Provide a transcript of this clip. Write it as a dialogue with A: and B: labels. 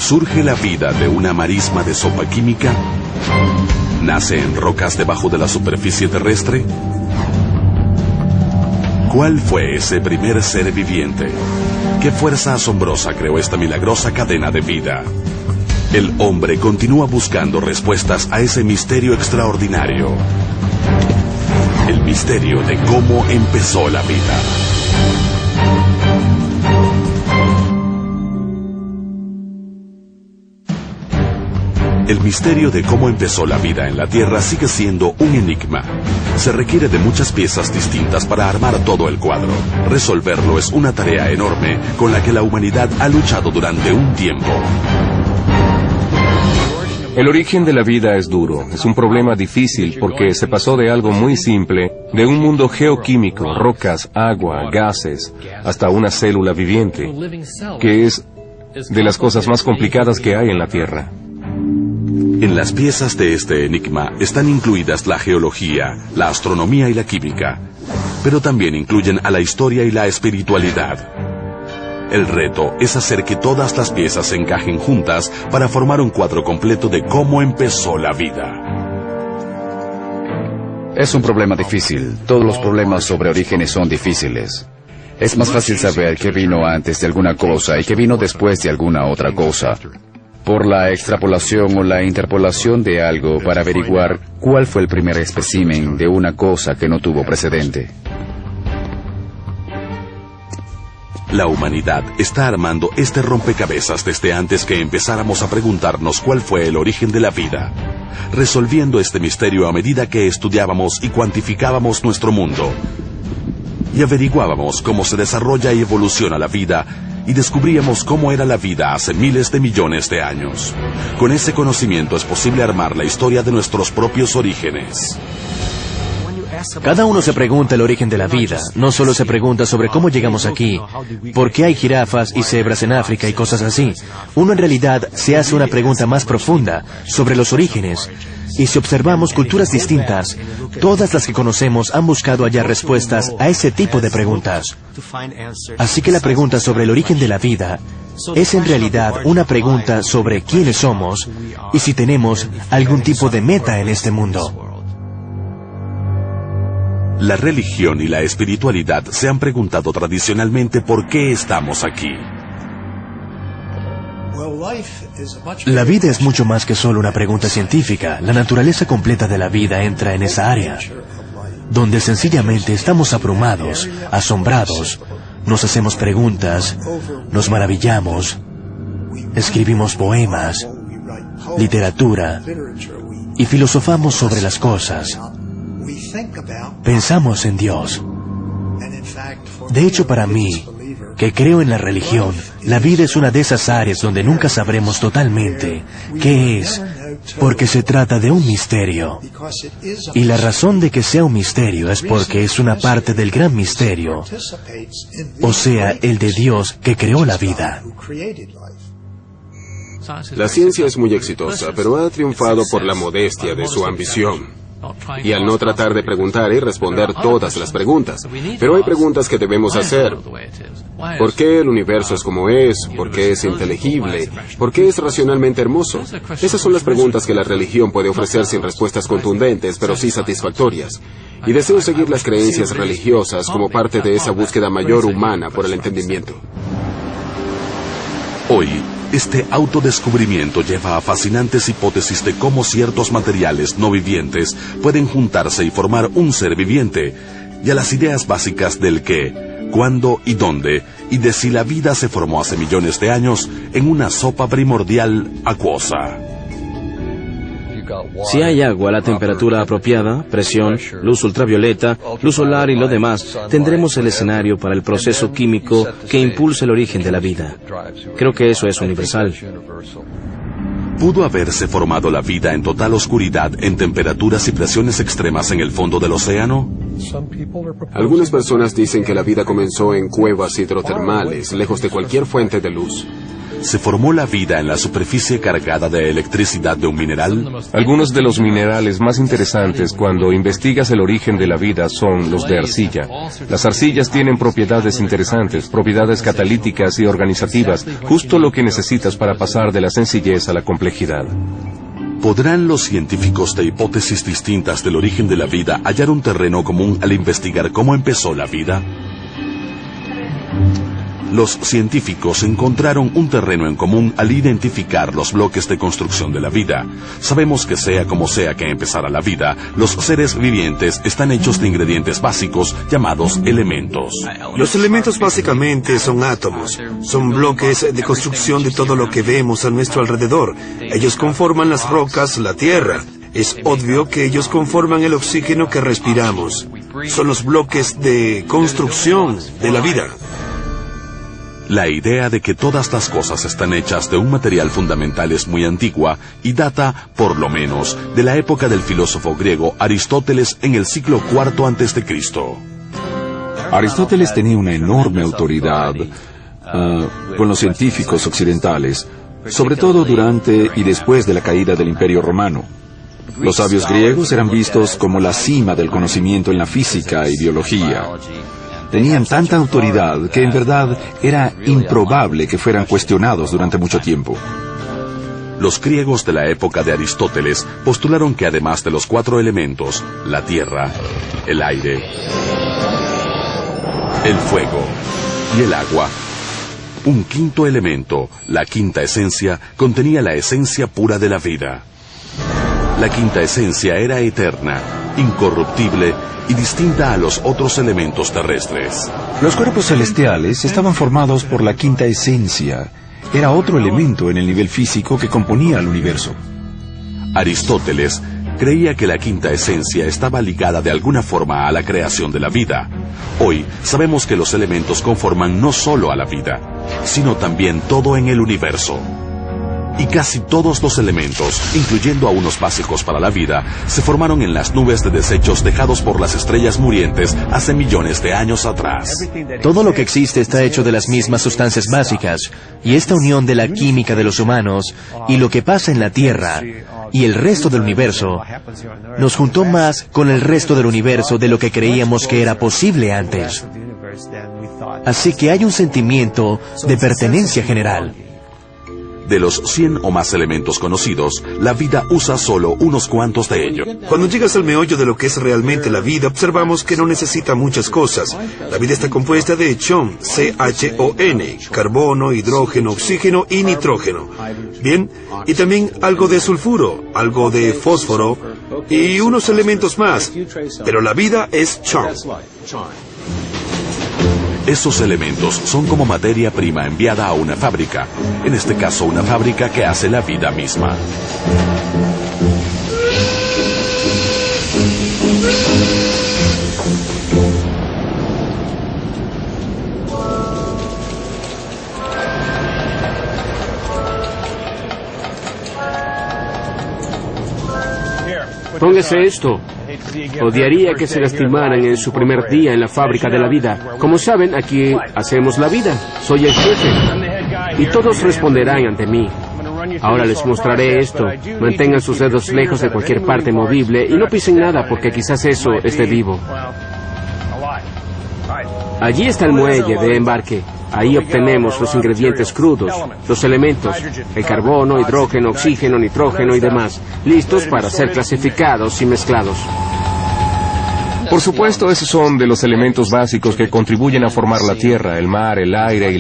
A: ¿Surge la vida de una marisma de sopa química? ¿Nace en rocas debajo de la superficie terrestre? ¿Cuál fue ese primer ser viviente? ¿Qué fuerza asombrosa creó esta milagrosa cadena de vida? El hombre continúa buscando respuestas a ese misterio extraordinario. El misterio de cómo empezó la vida. El misterio de cómo empezó la vida en la Tierra sigue siendo un enigma. Se requiere de muchas piezas distintas para armar todo el cuadro. Resolverlo es una tarea enorme con la que la humanidad ha luchado durante un tiempo.
B: El origen de la vida es duro, es un problema difícil porque se pasó de algo muy simple, de un mundo geoquímico, rocas, agua, gases, hasta una célula viviente, que es de las cosas más complicadas que hay en la Tierra.
A: En las piezas de este enigma están incluidas la geología, la astronomía y la química, pero también incluyen a la historia y la espiritualidad. El reto es hacer que todas las piezas se encajen juntas para formar un cuadro completo de cómo empezó la vida.
C: Es un problema difícil. Todos los problemas sobre orígenes son difíciles. Es más fácil saber qué vino antes de alguna cosa y qué vino después de alguna otra cosa, por la extrapolación o la interpolación de algo para averiguar cuál fue el primer espécimen de una cosa que no tuvo precedente.
A: La humanidad está armando este rompecabezas desde antes que empezáramos a preguntarnos cuál fue el origen de la vida, resolviendo este misterio a medida que estudiábamos y cuantificábamos nuestro mundo, y averiguábamos cómo se desarrolla y evoluciona la vida, y descubríamos cómo era la vida hace miles de millones de años. Con ese conocimiento es posible armar la historia de nuestros propios orígenes.
D: Cada uno se pregunta el origen de la vida. No solo se pregunta sobre cómo llegamos aquí, por qué hay jirafas y cebras en África y cosas así. Uno en realidad se hace una pregunta más profunda sobre los orígenes. Y si observamos culturas distintas, todas las que conocemos han buscado hallar respuestas a ese tipo de preguntas. Así que la pregunta sobre el origen de la vida es en realidad una pregunta sobre quiénes somos y si tenemos algún tipo de meta en este mundo.
A: La religión y la espiritualidad se han preguntado tradicionalmente por qué estamos aquí.
D: La vida es mucho más que solo una pregunta científica. La naturaleza completa de la vida entra en esa área, donde sencillamente estamos abrumados, asombrados, nos hacemos preguntas, nos maravillamos, escribimos poemas, literatura y filosofamos sobre las cosas. Pensamos en Dios. De hecho, para mí, que creo en la religión, la vida es una de esas áreas donde nunca sabremos totalmente qué es, porque se trata de un misterio. Y la razón de que sea un misterio es porque es una parte del gran misterio, o sea, el de Dios que creó la vida.
B: La ciencia es muy exitosa, pero ha triunfado por la modestia de su ambición. Y al no tratar de preguntar y responder todas las preguntas. Pero hay preguntas que debemos hacer. ¿Por qué el universo es como es? ¿Por qué es inteligible? ¿Por qué es racionalmente hermoso? Esas son las preguntas que la religión puede ofrecer sin respuestas contundentes, pero sí satisfactorias. Y deseo seguir las creencias religiosas como parte de esa búsqueda mayor humana por el entendimiento.
A: Hoy, este autodescubrimiento lleva a fascinantes hipótesis de cómo ciertos materiales no vivientes pueden juntarse y formar un ser viviente, y a las ideas básicas del qué, cuándo y dónde, y de si la vida se formó hace millones de años en una sopa primordial acuosa.
E: Si hay agua a la temperatura apropiada, presión, luz ultravioleta, luz solar y lo demás, tendremos el escenario para el proceso químico que impulsa el origen de la vida. Creo que eso es universal.
A: ¿Pudo haberse formado la vida en total oscuridad en temperaturas y presiones extremas en el fondo del océano?
B: Algunas personas dicen que la vida comenzó en cuevas hidrotermales, lejos de cualquier fuente de luz.
A: ¿Se formó la vida en la superficie cargada de electricidad de un mineral?
F: Algunos de los minerales más interesantes cuando investigas el origen de la vida son los de arcilla. Las arcillas tienen propiedades interesantes, propiedades catalíticas y organizativas, justo lo que necesitas para pasar de la sencillez a la complejidad.
A: ¿Podrán los científicos de hipótesis distintas del origen de la vida hallar un terreno común al investigar cómo empezó la vida? Los científicos encontraron un terreno en común al identificar los bloques de construcción de la vida. Sabemos que sea como sea que empezara la vida, los seres vivientes están hechos de ingredientes básicos llamados elementos.
G: Los elementos básicamente son átomos, son bloques de construcción de todo lo que vemos a nuestro alrededor. Ellos conforman las rocas, la tierra. Es obvio que ellos conforman el oxígeno que respiramos. Son los bloques de construcción de la vida.
A: La idea de que todas las cosas están hechas de un material fundamental es muy antigua y data, por lo menos, de la época del filósofo griego Aristóteles en el siglo IV a.C.
H: Aristóteles tenía una enorme autoridad con los científicos occidentales, sobre todo durante y después de la caída del Imperio Romano. Los sabios griegos eran vistos como la cima del conocimiento en la física y biología. Tenían tanta autoridad que en verdad era improbable que fueran cuestionados durante mucho tiempo.
A: Los griegos de la época de Aristóteles postularon que además de los 4 elementos, la tierra, el aire, el fuego y el agua, un quinto elemento, la quinta esencia, contenía la esencia pura de la vida. La quinta esencia era eterna, incorruptible y distinta a los otros elementos terrestres.
H: Los cuerpos celestiales estaban formados por la quinta esencia. Era otro elemento en el nivel físico que componía el universo.
A: Aristóteles creía que la quinta esencia estaba ligada de alguna forma a la creación de la vida. Hoy sabemos que los elementos conforman no solo a la vida, sino también todo en el universo. Y casi todos los elementos, incluyendo a unos básicos para la vida, se formaron en las nubes de desechos dejados por las estrellas murientes hace millones de años atrás.
D: Todo lo que existe está hecho de las mismas sustancias básicas, y esta unión de la química de los humanos y lo que pasa en la Tierra y el resto del universo nos juntó más con el resto del universo de lo que creíamos que era posible antes. Así que hay un sentimiento de pertenencia general.
A: De los 100 o más elementos conocidos, la vida usa solo unos cuantos de ellos.
G: Cuando llegas al meollo de lo que es realmente la vida, observamos que no necesita muchas cosas. La vida está compuesta de CHON, C-H-O-N, carbono, hidrógeno, oxígeno y nitrógeno. Bien, y también algo de sulfuro, algo de fósforo y unos elementos más. Pero la vida es CHON.
A: Esos elementos son como materia prima enviada a una fábrica, en este caso una fábrica que hace la vida misma.
I: Póngase esto. Odiaría que se lastimaran en su primer día en la fábrica de la vida. Como saben, aquí hacemos la vida. Soy el jefe. Y todos responderán ante mí. Ahora les mostraré esto. Mantengan sus dedos lejos de cualquier parte movible y no pisen nada porque quizás eso esté vivo. Allí está el muelle de embarque. Ahí obtenemos los ingredientes crudos, los elementos, el carbono, hidrógeno, oxígeno, nitrógeno y demás, listos para ser clasificados y mezclados.
F: Por supuesto, esos son de los elementos básicos que contribuyen a formar la tierra, el mar, el aire y